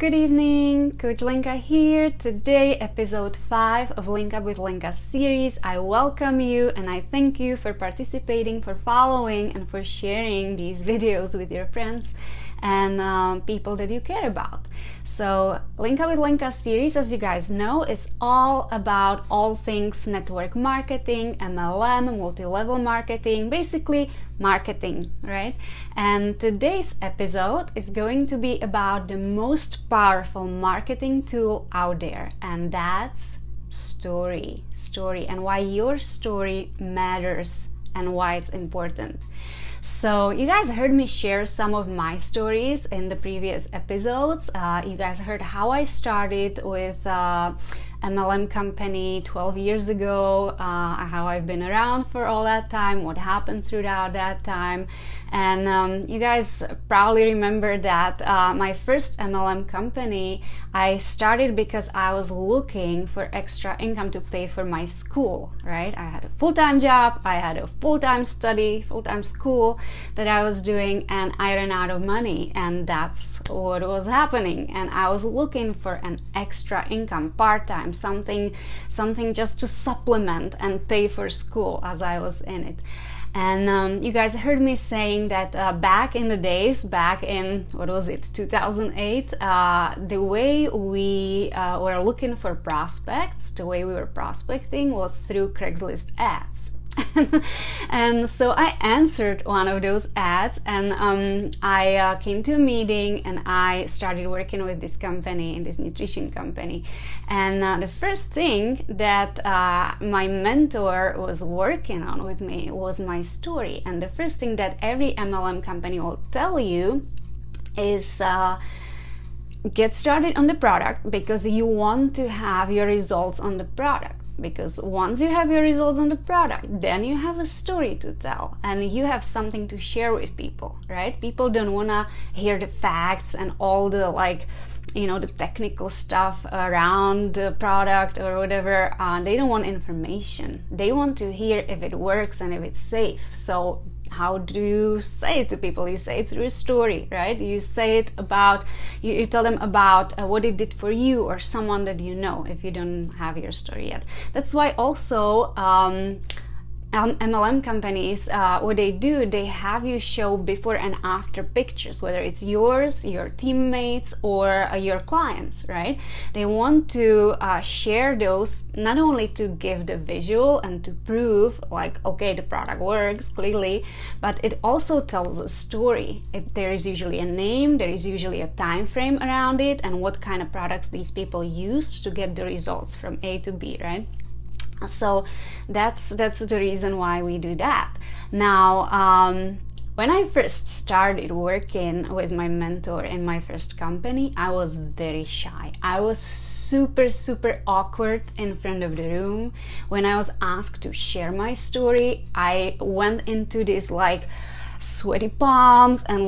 Good evening, Coach Lenka here. Today, episode 5 of Link Up with Lenka series. I welcome you and I thank you for participating, for following, and for sharing these videos with your friends and people that you care about. So, Link Up with Lenka series, as you guys know, is all about all things network marketing, MLM, multi-level marketing, basically marketing, right? And today's episode is going to be about the most powerful marketing tool out there, and that's story, and why your story matters and why it's important. So you guys heard me share some of my stories in the previous episodes. You guys heard how I started with MLM company 12 years ago, how I've been around for all that time, what happened throughout that time. And you guys probably remember that my first MLM company, I started because I was looking for extra income to pay for my school, right? I had a full-time job, I had a full-time study, full-time school that I was doing, and I ran out of money, and that's what was happening. And I was looking for an extra income, part-time, something just to supplement and pay for school as I was in it. And you guys heard me saying that back in the days, back in, 2008, the way we were looking for prospects, the way we were prospecting was through Craigslist ads. And so I answered one of those ads, and I came to a meeting and I started working with this company, in this nutrition company. And the first thing that my mentor was working on with me was my story. And the first thing that every MLM company will tell you is get started on the product, because you want to have your results on the product. Because once you have your results on the product, then you have a story to tell and you have something to share with people, right? People don't want to hear the facts and all the the technical stuff around the product or whatever. They don't want information. They want to hear if it works and if it's safe. So how do you say it to people? You say it through a story, right? You say it about, you tell them about what it did for you or someone that you know, if you don't have your story yet. That's why also MLM companies, what they do, they have you show before and after pictures, whether it's yours, your teammates, or your clients, right? They want to share those, not only to give the visual and to prove okay, the product works clearly, but it also tells a story. There is usually a name, there is usually a time frame around it, and what kind of products these people use to get the results from A to B, right? So that's the reason why we do that. Now, when I first started working with my mentor in my first company, I was very shy. I was super awkward in front of the room. When I was asked to share my story, I went into this sweaty palms and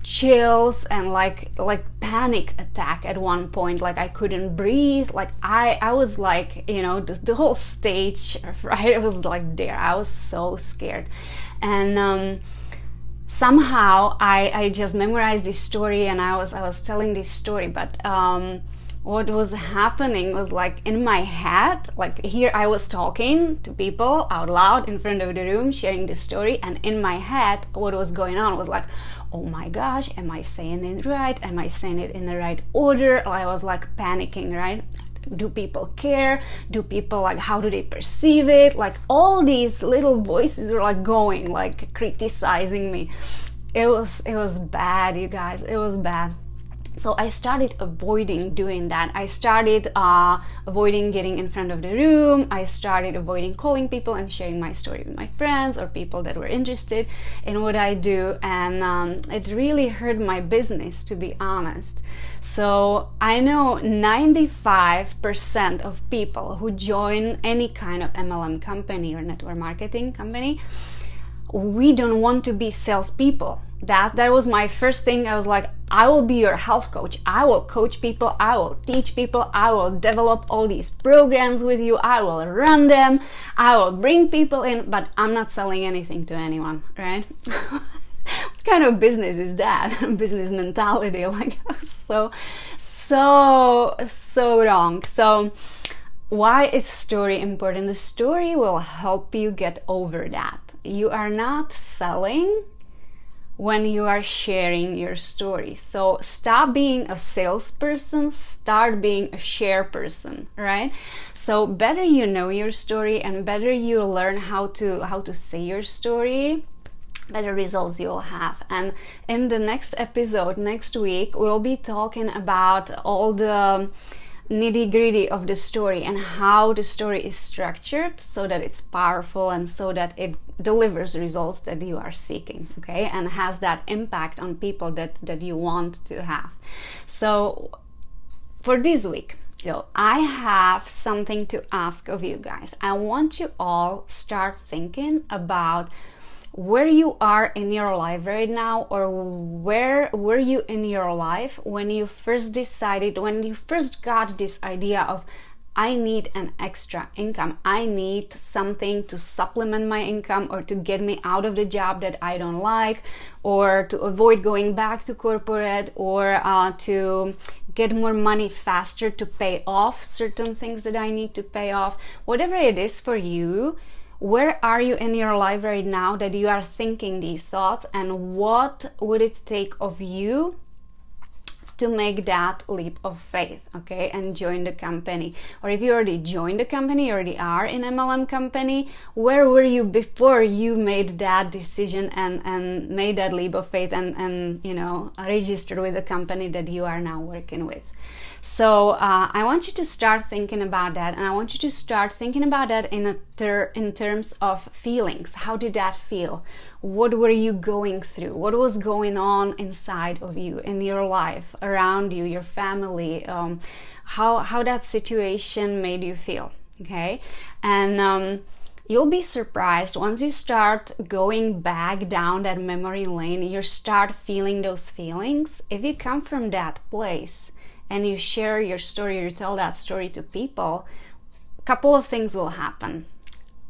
chills and like panic attack at one point. I couldn't breathe. I was the whole stage, right? It was there. I was so scared. And somehow I just memorized this story, and I was telling this story, but what was happening was in my head, here I was talking to people out loud in front of the room, sharing the story, and in my head what was going on was oh my gosh, am I saying it right? Am I saying it in the right order? I was panicking, right? Do people care? Do people how do they perceive it? All these little voices were going, criticizing me. It was bad, you guys. It was bad. So I started avoiding doing that. I started avoiding getting in front of the room. I started avoiding calling people and sharing my story with my friends or people that were interested in what I do. And it really hurt my business, to be honest. So I know 95% of people who join any kind of MLM company or network marketing company, we don't want to be salespeople. That was my first thing. I was I will be your health coach. I will coach people. I will teach people. I will develop all these programs with you. I will run them. I will bring people in, but I'm not selling anything to anyone, right? kind of business is that? Business mentality, like so wrong. So why is story important? The story will help you get over that. You are not selling when you are sharing your story. So stop being a salesperson, start being a share person, right? So better you know your story and better you learn how to say your story, better results you'll have. And in the next episode, next week, we'll be talking about all the nitty-gritty of the story and how the story is structured so that it's powerful and so that it delivers results that you are seeking, okay, and has that impact on people that you want to have. So for this week, I have something to ask of you guys. I want you all start thinking about where you are in your life right now, or where were you in your life when you first decided, when you first got this idea of, I need an extra income, I need something to supplement my income or to get me out of the job that I don't like, or to avoid going back to corporate, or to get more money faster to pay off certain things that I need to pay off. Whatever it is for you, where are you in your life right now that you are thinking these thoughts, and what would it take of you to make that leap of faith, okay, and join the company? Or if you already joined the company, you already are in MLM company, where were you before you made that decision and made that leap of faith and registered with the company that you are now working with? So I want you to start thinking about that, and I want you to start thinking about that in terms of feelings. How did that feel? What were you going through? What was going on inside of you, in your life, around you, your family? How that situation made you feel, okay? And you'll be surprised once you start going back down that memory lane, you start feeling those feelings. If you come from that place and you share your story, you tell that story to people, a couple of things will happen.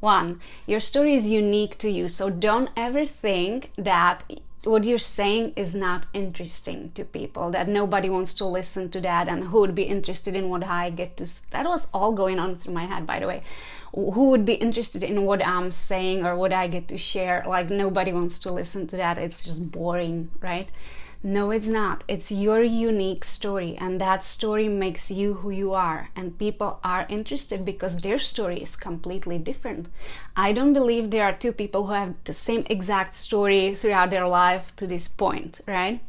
One, your story is unique to you, so don't ever think that what you're saying is not interesting to people, that nobody wants to listen to that, and who would be interested in what I get to... That was all going on through my head, by the way. Who would be interested in what I'm saying or what I get to share? Like, nobody wants to listen to that. It's just boring, right? No, it's not. It's your unique story, and that story makes you who you are, and people are interested because their story is completely different. I don't believe there are two people who have the same exact story throughout their life to this point, right?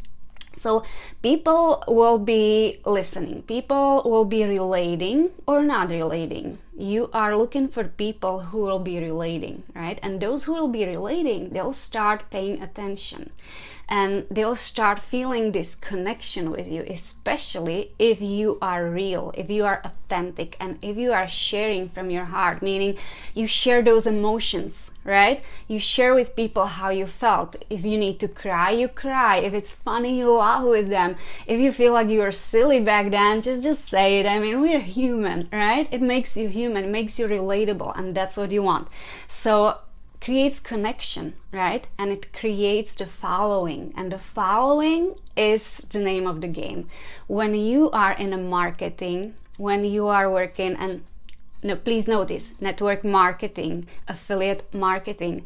So people will be listening, people will be relating or not relating. You are looking for people who will be relating, right? And those who will be relating, they'll start paying attention. And they'll start feeling this connection with you, especially if you are real, if you are authentic, and if you are sharing from your heart, meaning you share those emotions, right? You share with people how you felt. If you need to cry, you cry. If it's funny, you laugh with them. If you feel like you were silly back then, just say it. I mean, we're human, right? It makes you human, it makes you relatable, and that's what you want. So creates connection, right? And it creates the following, and the following is the name of the game. When you are in a marketing, when you are working, and no, please notice, network marketing, affiliate marketing,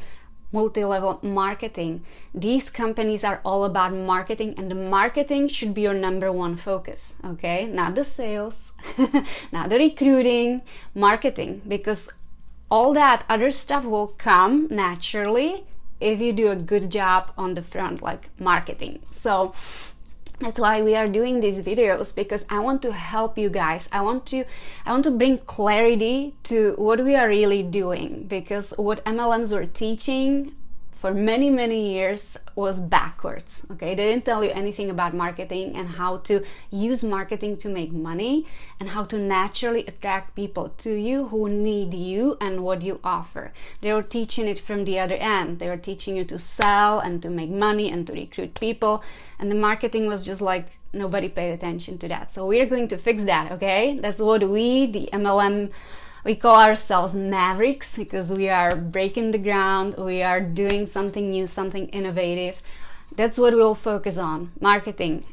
multi-level marketing, these companies are all about marketing, and the marketing should be your number one focus, okay? Not the sales, not the recruiting, marketing, because all that other stuff will come naturally if you do a good job on the front, like marketing. So that's why we are doing these videos, because I want to help you guys. I want to bring clarity to what we are really doing, because what MLMs were teaching for many, many years was backwards, okay? They didn't tell you anything about marketing and how to use marketing to make money and how to naturally attract people to you who need you and what you offer. They were teaching it from the other end. They were teaching you to sell and to make money and to recruit people, and the marketing was just like, nobody paid attention to that. So we're going to fix that, okay? That's what we, the MLM, we call ourselves Mavericks, because we are breaking the ground, we are doing something new, something innovative. That's what we'll focus on, marketing.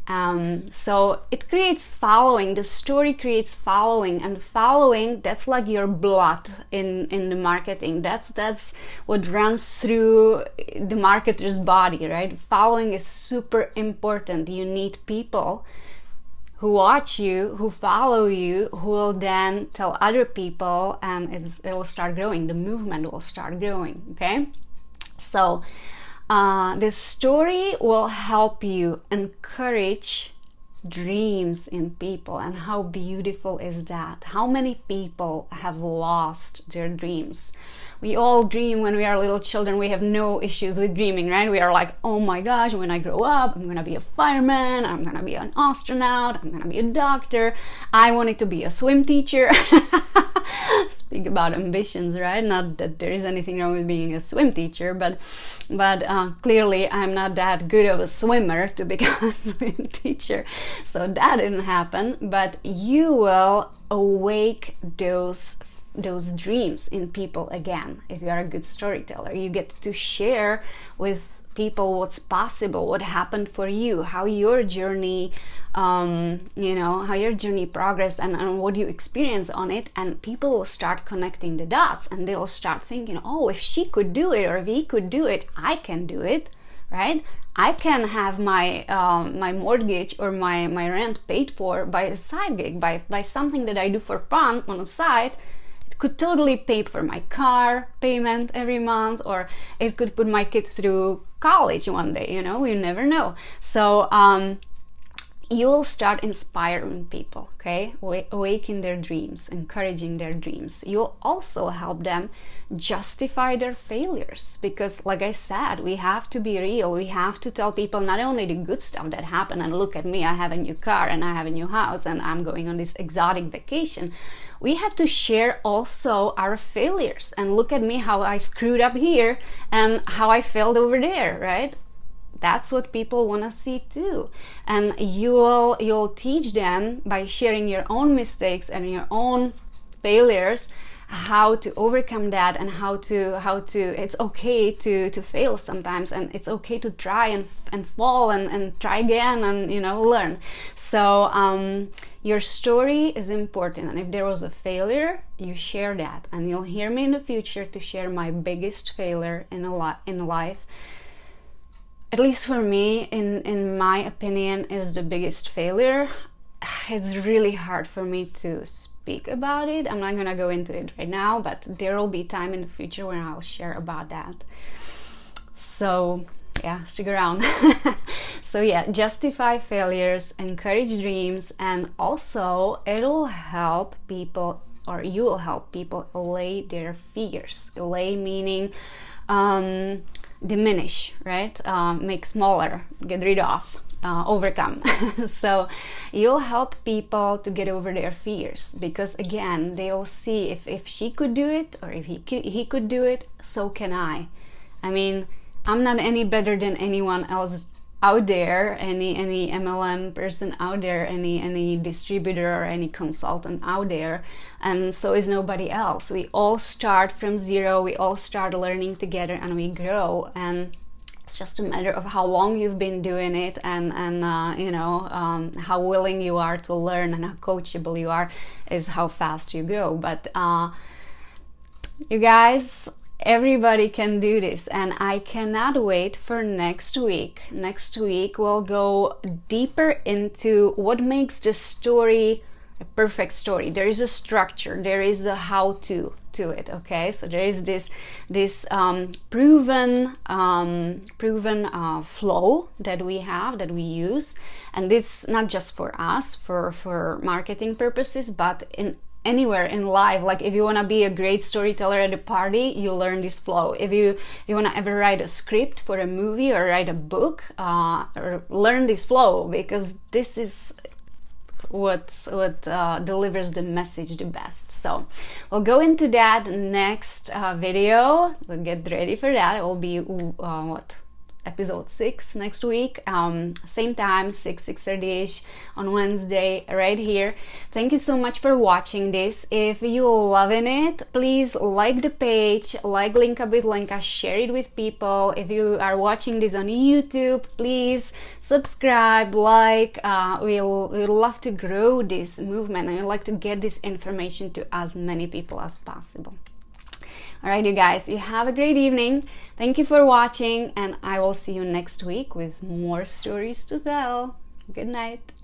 So it creates following. The story creates following, and following, that's like your blood in the marketing. That's what runs through the marketer's body, right? Following is super important. You need people who watch you, who follow you, who will then tell other people, and it will start growing. The movement will start growing, okay? So the story will help you encourage dreams in people. And how beautiful is that? How many people have lost their dreams? We all dream when we are little children. We have no issues with dreaming, right? We are like, oh my gosh, when I grow up, I'm gonna be a fireman, I'm gonna be an astronaut, I'm gonna be a doctor. I wanted to be a swim teacher. Speak about ambitions, right? Not that there is anything wrong with being a swim teacher, but clearly I'm not that good of a swimmer to become a swim teacher. So that didn't happen, but you will awake those dreams in people again. If you are a good storyteller, you get to share with people what's possible, what happened for you, how your journey how your journey progressed, and what you experience on it, and people will start connecting the dots, and they'll start thinking, oh, if she could do it, or if he could do it, I can do it, right? I can have my my mortgage or my rent paid for by a side gig, by something that I do for fun on the side. Could totally pay for my car payment every month, or it could put my kids through college one day, you never know. So you'll start inspiring people, okay? Awaken their dreams, encouraging their dreams. You'll also help them justify their failures, because like I said, we have to be real. We have to tell people not only the good stuff that happened, and look at me, I have a new car and I have a new house and I'm going on this exotic vacation. We have to share also our failures, and look at me, how I screwed up here and how I failed over there, right? That's what people want to see too. And you'll teach them by sharing your own mistakes and your own failures, how to overcome that, and how to it's okay to fail sometimes, and it's okay to try and fall and try again, and learn. So your story is important, and if there was a failure, you share that, and you'll hear me in the future to share my biggest failure in life. At least for me, in my opinion, is the biggest failure. It's really hard for me to speak about it. I'm not gonna go into it right now, but there will be time in the future when I'll share about that. So yeah, stick around. So yeah, justify failures, encourage dreams, and also it'll help people, or you'll help people allay their fears. Allay meaning diminish, right? Make smaller, get rid of, overcome. So you'll help people to get over their fears, because again, they'll see if she could do it, or if he could do it, so can I. I mean, I'm not any better than anyone else out there, any MLM person out there, any distributor or any consultant out there, and so is nobody else. We all start from zero, we all start learning together, and we grow, and it's just a matter of how long you've been doing it, and how willing you are to learn, and how coachable you are is how fast you grow. But you guys, everybody can do this, and I cannot wait for next week. Next week we'll go deeper into what makes the story a perfect story. There is a structure, there is a how-to to it, okay? So there is this proven flow that we use, and this not just for us, for marketing purposes, but in anywhere in life. Like if you want to be a great storyteller at a party, you learn this flow. If you want to ever write a script for a movie or write a book, or learn this flow, because this is what delivers the message the best. So we'll go into that next video. We'll get ready for that. It will be episode 6 next week, same time, 6:30ish on Wednesday, right here. Thank you so much for watching this. If you're loving it, please like the page, like Link Up with Lenka, share it with people. If you are watching this on YouTube, please subscribe, like. We'll love to grow this movement, and we'd like to get this information to as many people as possible. Alright, you guys, you have a great evening. Thank you for watching, and I will see you next week with more stories to tell. Good night.